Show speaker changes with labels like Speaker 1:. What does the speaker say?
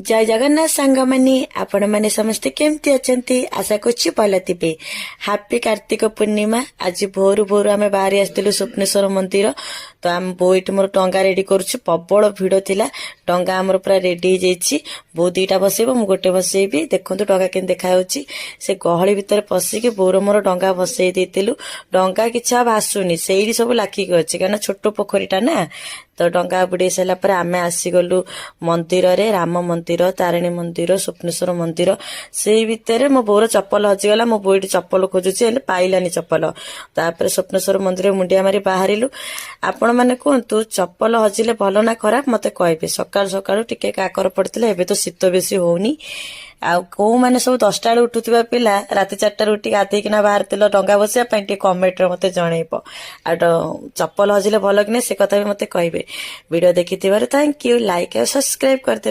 Speaker 1: जय जगन्नाथ सांग मानी आपण माने समस्ते केमती अछंती आशा करछि भल थिबे। हैप्पी कार्तिक पूर्णिमा। आज भोर भोर आमे बाहरी आस्तिलु स्वप्नेश्वर मंदिर। तो आम बोइट मोर टंगा रेडी करूछु। प्रबल भिड़ थिला। टंगा हमर पूरा रेडी जाइछि। बो दुईटा बसेबो मु गोटे बसेबी। देखंतु टंगा केन देखा होछि। से गहळी भितर पसिके बोर मोर टंगा बसेई देतिलु। टंगा किछ अब आसुनी सेइडी सब लाखी अछि कारण छोटो पोखरीटा ना। तो टंगा बुड़े सारा पर आमे आसी गलु मंदिर रे राम मंदिर तारिणी मंदिर स्वप्नेश्वर मंदिर से भितर मो बोर चप्पल हजिगला मो बोइट चप्पल खोजुची हेले पाइलानी चप्पल। तापर स्वप्नेश्वर मंदिर मुंडिया मारी बाहरिलु। आपण माने कहतु चप्पल हजिले भल ना खराब मते कहबे। सकाळ सकाळ टिके काकर पड़तिले एबे तो शीत बेसी होउनी। आ को माने सब 10टा बेले उठुथिबा पिला राति 4टा उठी गाधेकिना बाहरतिलो टंगा बसिया पई टिके कमेंट रे मते जणैबो। आ चप्पल हजिले भल कि नै से कथा भी मते कहबे। वीडियो देखिथिबार थैंक यू। लाइक और सब्सक्राइब कर